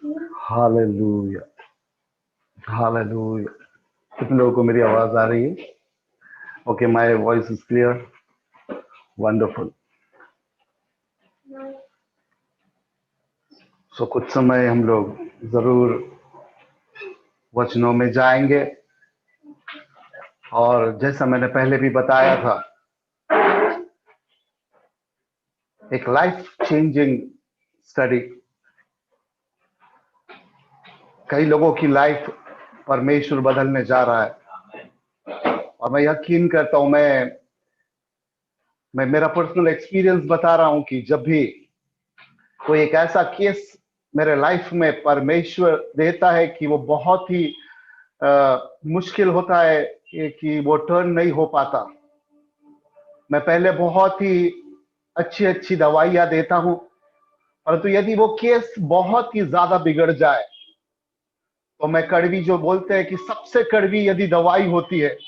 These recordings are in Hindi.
Hallelujah, hallelujah. कितने लोगों को मेरी आवाज आ रही है? Okay, my voice is clear. Wonderful. So कुछ समय हम लोग जरूर वचनों में जाएंगे, और जैसा मैंने पहले भी बताया था, एक लाइफ चेंजिंग स्टडी। कई लोगों की लाइफ परमेश्वर बदलने जा रहा है, और मैं यकीन करता हूं, मैं मेरा पर्सनल एक्सपीरियंस बता रहा हूं कि जब भी कोई एक ऐसा केस मेरे लाइफ में परमेश्वर देता है कि वो बहुत ही मुश्किल होता है कि वो टर्न नहीं हो पाता। मैं पहले बहुत ही अच्छी अच्छी दवाइयां देता हूं, परंतु यदि वो केस बहुत ही ज्यादा बिगड़ जाए तो मैं कड़वी, जो बोलते हैं कि सबसे कड़वी यदि दवाई होती है,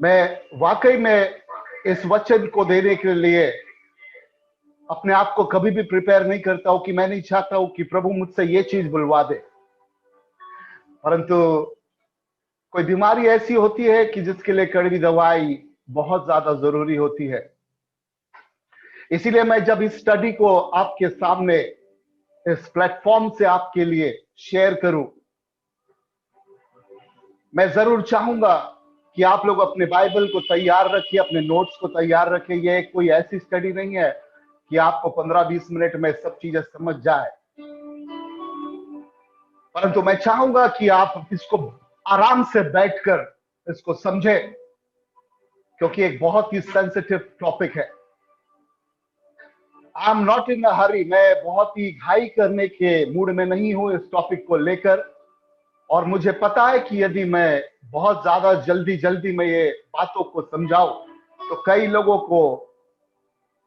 मैं वाकई में इस वचन को देने के लिए अपने आप को कभी भी प्रिपेयर नहीं करता हूं कि मैं नहीं चाहता हूं कि प्रभु मुझसे ये चीज बुलवा दे। परंतु कोई बीमारी ऐसी होती है कि जिसके लिए कड़वी दवाई बहुत ज्यादा जरूरी होती है। इसीलिए मैं जब इस स्टडी को आपके सामने इस प्लेटफॉर्म से आपके लिए शेयर करूं, मैं जरूर चाहूंगा कि आप लोग अपने बाइबल को तैयार रखिए, अपने नोट्स को तैयार रखिए। ये कोई ऐसी स्टडी नहीं है कि आपको 15-20 मिनट में सब चीजें समझ जाए, परंतु मैं चाहूंगा कि आप इसको आराम से बैठकर इसको समझे, क्योंकि एक बहुत ही सेंसिटिव टॉपिक है। आई एम नॉट इन अ हरी, मैं बहुत ही घाई करने के मूड में नहीं हूं इस टॉपिक को लेकर। और मुझे पता है कि यदि मैं बहुत ज्यादा जल्दी जल्दी में ये बातों को समझाऊं तो कई लोगों को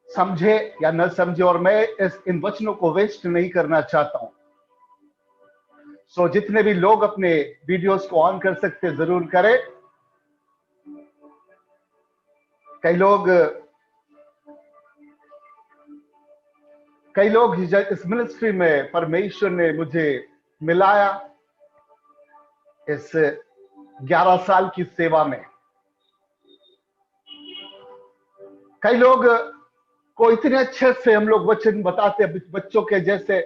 समझे या न समझे, और मैं इन वचनों को वेस्ट नहीं करना चाहता हूं। सो जितने भी लोग अपने वीडियोस को ऑन कर सकते जरूर करें। कई लोग इस मिनिस्ट्री में परमेश्वर ने मुझे मिलाया इस 11 साल की सेवा में। कई लोग को इतने अच्छे से हम लोग वचन बताते हैं, बच्चों के जैसे,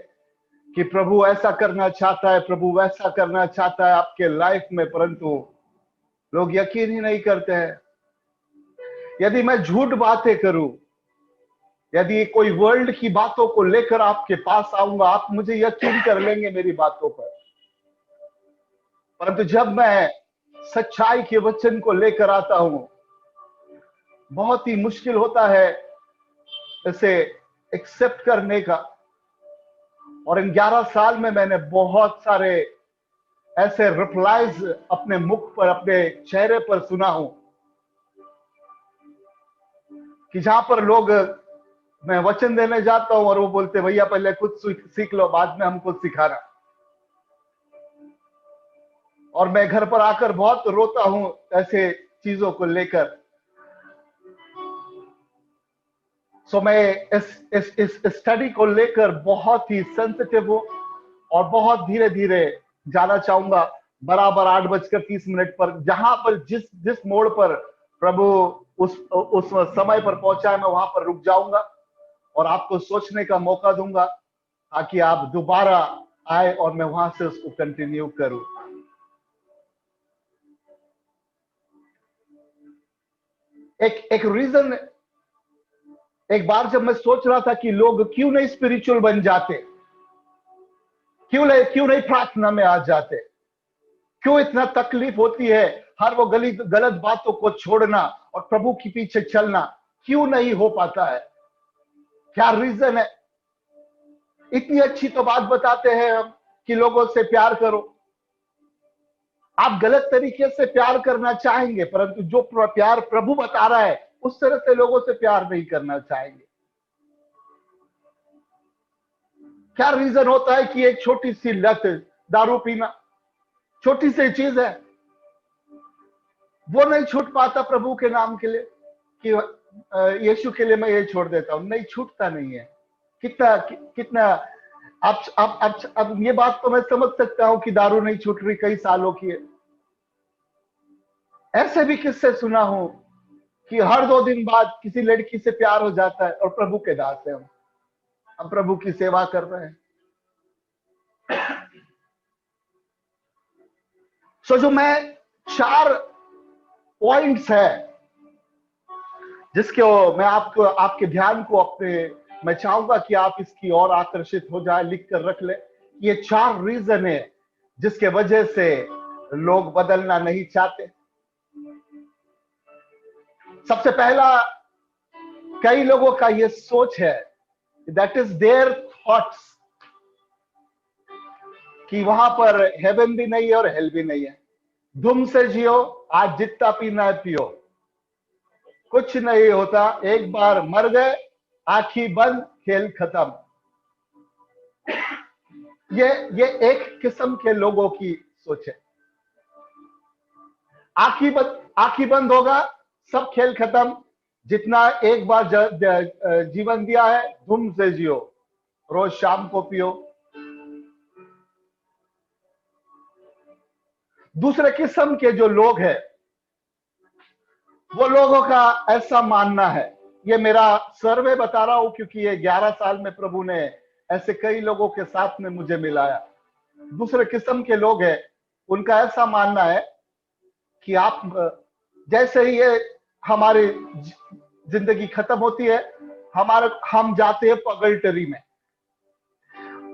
कि प्रभु ऐसा करना चाहता है, प्रभु वैसा करना चाहता है आपके लाइफ में, परंतु लोग यकीन ही नहीं करते हैं। यदि मैं झूठ बातें करूं, यदि कोई वर्ल्ड की बातों को लेकर आपके पास आऊंगा, आप मुझे यकीन कर लेंगे मेरी बातों पर। परंतु जब मैं सच्चाई के वचन को लेकर आता हूं, बहुत ही मुश्किल होता है इसे एक्सेप्ट करने का। और इन 11 साल में मैंने बहुत सारे ऐसे रिप्लाईज अपने मुख पर, अपने चेहरे पर सुना हूं, कि जहां पर लोग, मैं वचन देने जाता हूं और वो बोलते भैया पहले खुद सीख लो, बाद में हमको सिखाना। और मैं घर पर आकर बहुत रोता हूं ऐसे चीजों को लेकर। सो मैं इस स्टडी को लेकर बहुत ही सेंसिटिव हूं, और बहुत धीरे धीरे जाना चाहूंगा। बराबर 8:30 पर, जहां पर जिस मोड़ पर प्रभु उस समय पर पहुंचा है, मैं वहां पर रुक जाऊंगा और आपको सोचने का मौका दूंगा, ताकि आप दोबारा आए और मैं वहां से उसको कंटिन्यू करूं। एक रीजन, एक बार जब मैं सोच रहा था कि लोग क्यों नहीं स्पिरिचुअल बन जाते, क्यों नहीं प्रार्थना में आ जाते, क्यों इतना तकलीफ होती है हर वो गलत बातों को छोड़ना और प्रभु के पीछे चलना, क्यों नहीं हो पाता है? क्या रीजन है? इतनी अच्छी तो बात बताते हैं हम कि लोगों से प्यार करो। आप गलत तरीके से प्यार करना चाहेंगे, परंतु जो प्यार प्रभु बता रहा है उस तरह से लोगों से प्यार नहीं करना चाहेंगे। क्या रीजन होता है कि एक छोटी सी लत, दारू पीना, छोटी सी चीज है, वो नहीं छूट पाता प्रभु के नाम के लिए, कि यीशु के लिए मैं ये छोड़ देता हूं, नहीं छूटता नहीं है। कितना कितना अब ये बात तो मैं समझ सकता हूं कि दारू नहीं छूट रही, कई सालों की है। ऐसे भी किस्से सुना हूं कि हर 2 दिन बाद किसी लड़की से प्यार हो जाता है और प्रभु के दास है, हम प्रभु की सेवा कर रहे हैं। सो जो मैं 4 पॉइंट्स है जिसके मैं आपके ध्यान को मैं चाहूंगा कि आप इसकी और आकर्षित हो जाए, लिख कर रख ले। ये 4 रीजन है जिसके वजह से लोग बदलना नहीं चाहते। सबसे पहला, कई लोगों का ये सोच है, दैट इज देयर थॉट्स, कि वहां पर हेवन भी नहीं है और हेल भी नहीं है। धूम से जियो, आज जितना पीना है पियो, कुछ नहीं होता, एक बार मर गए, आंखी बंद, खेल खत्म। ये एक किस्म के लोगों की सोच है। आंखी बंद होगा, सब खेल खत्म। जितना एक बार जीवन दिया है, धूम से जियो, रोज शाम को पियो। दूसरे किस्म के जो लोग हैं, वो लोगों का ऐसा मानना है, ये मेरा सर्वे बता रहा हूं क्योंकि ये 11 साल में प्रभु ने ऐसे कई लोगों के साथ में मुझे मिलाया। दूसरे किस्म के लोग हैं, उनका ऐसा मानना है कि आप जैसे ही ये हमारी जिंदगी खत्म होती है, हम जाते हैं पगलटरी में।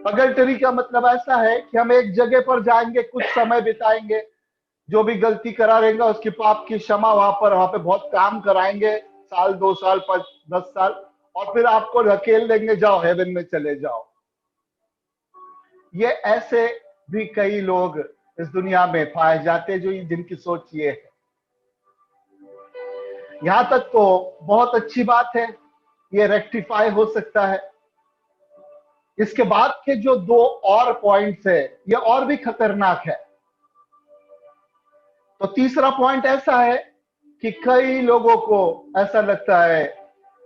पगलटरी का मतलब ऐसा है कि हम एक जगह पर जाएंगे, कुछ समय बिताएंगे, जो भी गलती करा रहेगा उसके पाप की क्षमा, वहां पे बहुत काम कराएंगे, साल 2 साल 5 10 साल, और फिर आपको धकेल देंगे, जाओ हेवन में चले जाओ। ये ऐसे भी कई लोग इस दुनिया में पाए जाते हैं जो जिनकी सोच ये है। यहां तक तो बहुत अच्छी बात है, ये रेक्टिफाई हो सकता है। इसके बाद के जो 2 और पॉइंट्स है, ये और भी खतरनाक है। तो तीसरा पॉइंट ऐसा है कि कई लोगों को ऐसा लगता है,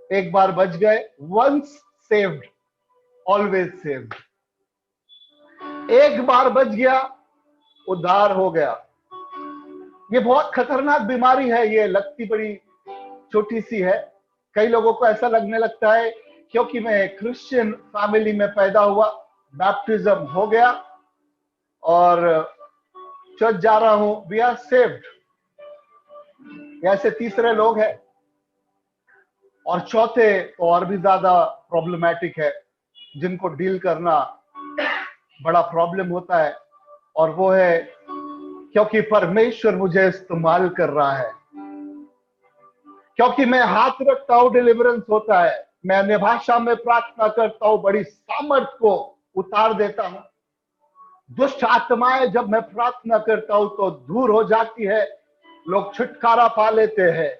एक बार बच गए, वंस सेव्ड ऑलवेज सेव्ड। एक बार बच गया, उद्धार हो गया। ये बहुत खतरनाक बीमारी है। ये लगती बड़ी छोटी सी है, कई लोगों को ऐसा लगने लगता है क्योंकि मैं क्रिश्चियन फैमिली में पैदा हुआ, बैप्टिज्म हो गया और चर्च जा रहा हूं, वी आर सेव्ड। ऐसे तीसरे लोग हैं। और चौथे तो और भी ज्यादा प्रॉब्लमैटिक है, जिनको डील करना बड़ा प्रॉब्लम होता है, और वो है क्योंकि परमेश्वर मुझे इस्तेमाल कर रहा है, क्योंकि मैं हाथ रखता हूं डिलीवरेंस होता है, मैं अन्य भाषा में प्रार्थना करता हूं, बड़ी सामर्थ को उतार देता हूं। दुष्ट आत्माएं जब मैं प्रार्थना करता हूं तो दूर हो जाती है, लोग छुटकारा पा लेते हैं।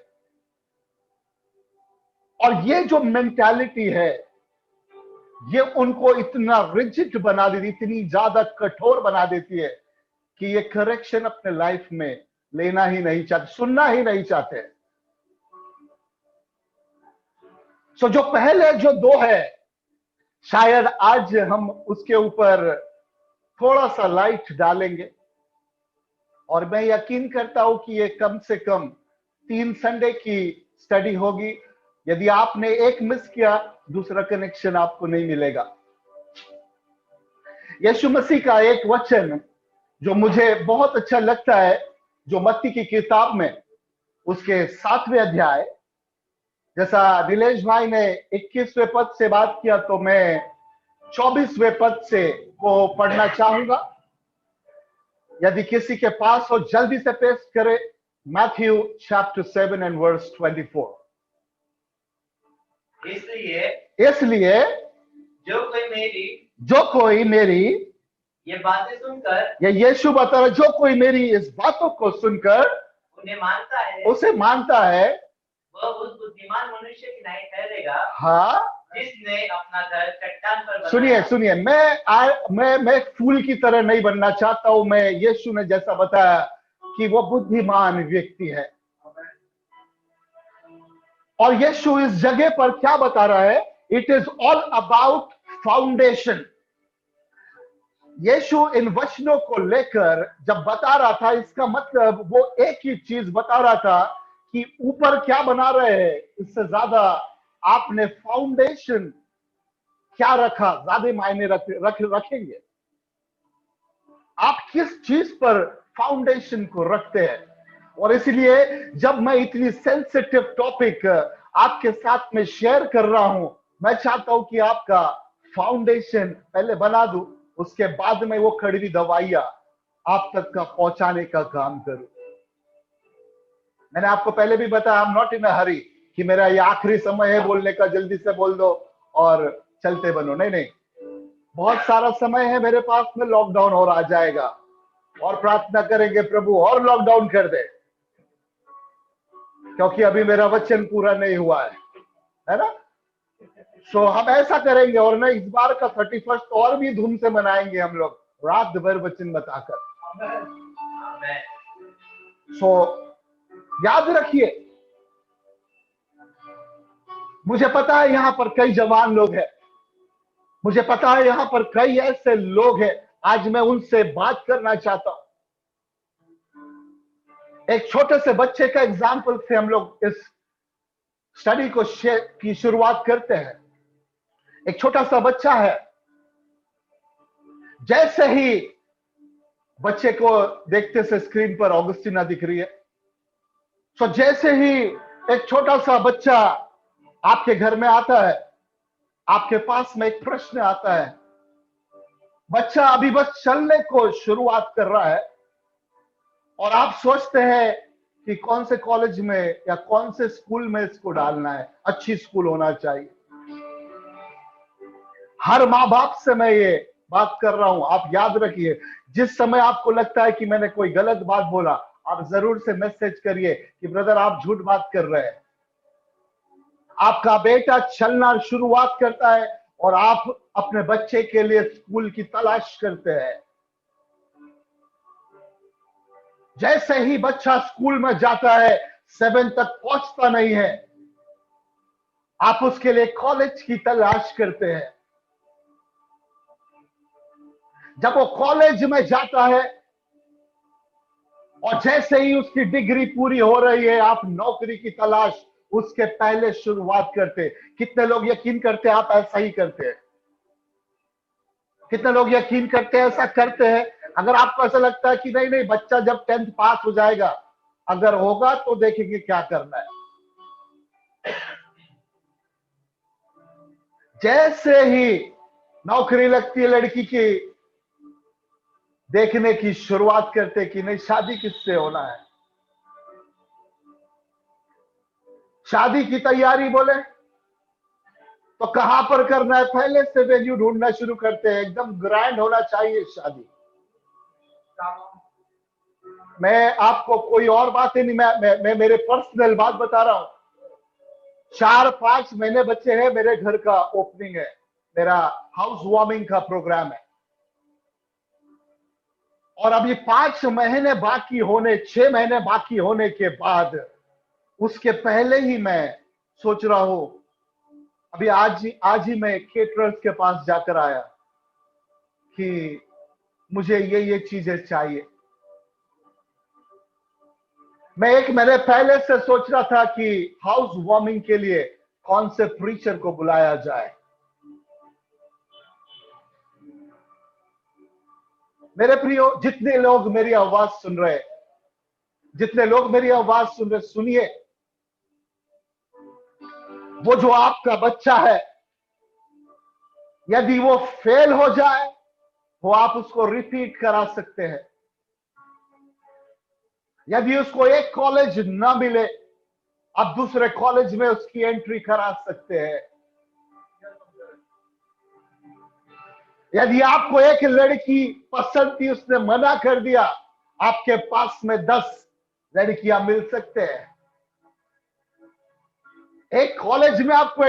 और ये जो मेंटालिटी है, ये उनको इतना रिजिड बना देती, इतनी ज्यादा कठोर बना देती है कि ये करेक्शन अपने लाइफ में लेना ही नहीं चाहते, सुनना ही नहीं चाहते। सो जो पहले जो 2 है, शायद आज हम उसके ऊपर थोड़ा सा लाइट डालेंगे, और मैं यकीन करता हूं कि ये कम से कम 3 संडे की स्टडी होगी। यदि आपने एक मिस किया, दूसरा कनेक्शन आपको नहीं मिलेगा। यीशु मसीह का एक वचन जो मुझे बहुत अच्छा लगता है, जो मत्ती की किताब में उसके 7वें अध्याय, जैसा नीलेश भाई ने 21वें पद से बात किया, तो मैं 24वें पद से वो पढ़ना चाहूंगा। यदि किसी के पास हो जल्दी से पेश करे। Matthew chapter 7 and verse 24। इसलिए जो कोई मेरी ये बातें सुनकर, ये यीशु बता रहा, जो कोई मेरी इस बातों को सुनकर उसे मानता है, वह उस बुद्धिमान मनुष्य की नाई ठहरेगा, हाँ, जिसने अपना घर चट्टान पर बनाया। सुनिए, मैं फूल की तरह नहीं बनना चाहता हूं। मैं यीशु ने जैसा बताया कि वो बुद्धिमान व्यक्ति है, और यीशु इस जगह पर क्या बता रहा है, it is all about foundation. Yeshu इन वचनों को लेकर जब बता रहा था, इसका मतलब वो एक ही चीज बता रहा था कि ऊपर क्या बना रहे हैं, इससे ज्यादा आपने फाउंडेशन क्या रखा ज्यादा मायने रखेंगे। आप किस चीज पर फाउंडेशन को रखते हैं। और इसलिए जब मैं इतनी सेंसिटिव टॉपिक आपके साथ में शेयर कर रहा हूं, मैं चाहता हूं कि आपका फाउंडेशन पहले बना दूं, उसके बाद में वो कड़वी दवाइयां आप तक का पहुंचाने का काम करूं। मैंने आपको पहले भी बताया, आई एम नॉट इन अ हरी कि मेरा ये आखिरी समय है बोलने का, जल्दी से बोल दो और चलते बनो। नहीं नहीं, बहुत सारा समय है मेरे पास में, लॉकडाउन और आ जाएगा और प्रार्थना करेंगे प्रभु और लॉकडाउन कर दे, क्योंकि अभी मेरा वचन पूरा नहीं हुआ है ना। सो हम ऐसा करेंगे और ना इस बार का 31 और भी धूम से मनाएंगे हम लोग, रात भर वचन बताकर। सो याद रखिए, मुझे पता है यहां पर कई जवान लोग हैं, मुझे पता है यहां पर कई ऐसे लोग हैं, आज मैं उनसे बात करना चाहता हूं। एक छोटे से बच्चे का एग्जाम्पल से हम लोग इस स्टडी को की शुरुआत करते हैं। एक छोटा सा बच्चा है, जैसे ही बच्चे को देखते से स्क्रीन पर ऑगस्टीना दिख रही है, तो जैसे ही एक छोटा सा बच्चा आपके घर में आता है, आपके पास में एक प्रश्न आता है। बच्चा अभी बस चलने को शुरुआत कर रहा है और आप सोचते हैं कि कौन से कॉलेज में या कौन से स्कूल में इसको डालना है, अच्छी स्कूल होना चाहिए। हर माँ बाप से मैं ये बात कर रहा हूं, आप याद रखिए, जिस समय आपको लगता है कि मैंने कोई गलत बात बोला, आप जरूर से मैसेज करिए कि ब्रदर आप झूठ बात कर रहे हैं। आपका बेटा चलना शुरुआत करता है और आप अपने बच्चे के लिए स्कूल की तलाश करते हैं। जैसे ही बच्चा स्कूल में जाता है, 7 तक पहुंचता नहीं है, आप उसके लिए कॉलेज की तलाश करते हैं। जब वो कॉलेज में जाता है और जैसे ही उसकी डिग्री पूरी हो रही है, आप नौकरी की तलाश उसके पहले शुरुआत करते। कितने लोग यकीन करते हैं आप ऐसा ही करते हैं? कितने लोग यकीन करते हैं ऐसा करते हैं? अगर आपको ऐसा लगता है कि नहीं नहीं, बच्चा जब 10th पास हो जाएगा, अगर होगा तो देखेंगे क्या करना है। जैसे ही नौकरी लगती है लड़की की, देखने की शुरुआत करते कि नहीं शादी किससे होना है। शादी की तैयारी बोले तो कहां पर करना है, पहले से वेन्यू ढूंढना शुरू करते हैं। एकदम ग्रैंड होना चाहिए शादी। मैं आपको कोई और बातें नहीं, मैं मेरे पर्सनल बात बता रहा हूं। 4-5 महीने बच्चे हैं, मेरे घर का ओपनिंग है, मेरा हाउस वार्मिंग का प्रोग्राम है, और अभी 5 महीने बाकी होने, 6 महीने बाकी होने के बाद, उसके पहले ही मैं सोच रहा हूं, अभी आज ही मैं केटरर्स के पास जाकर आया कि मुझे ये चीजें चाहिए। मैं 1 महीने पहले से सोच रहा था कि हाउस वार्मिंग के लिए कौन से प्रीचर को बुलाया जाए। मेरे प्रियो, जितने लोग मेरी आवाज सुन रहे, जितने लोग मेरी आवाज सुन रहे, सुनिए, वो जो आपका बच्चा है, यदि वो फेल हो जाए तो आप उसको रिपीट करा सकते हैं। यदि उसको एक कॉलेज ना मिले, आप दूसरे कॉलेज में उसकी एंट्री करा सकते हैं। यदि आपको एक लड़की पसंद थी, उसने मना कर दिया, आपके पास में 10 लड़कियां मिल सकते हैं। एक कॉलेज में आपको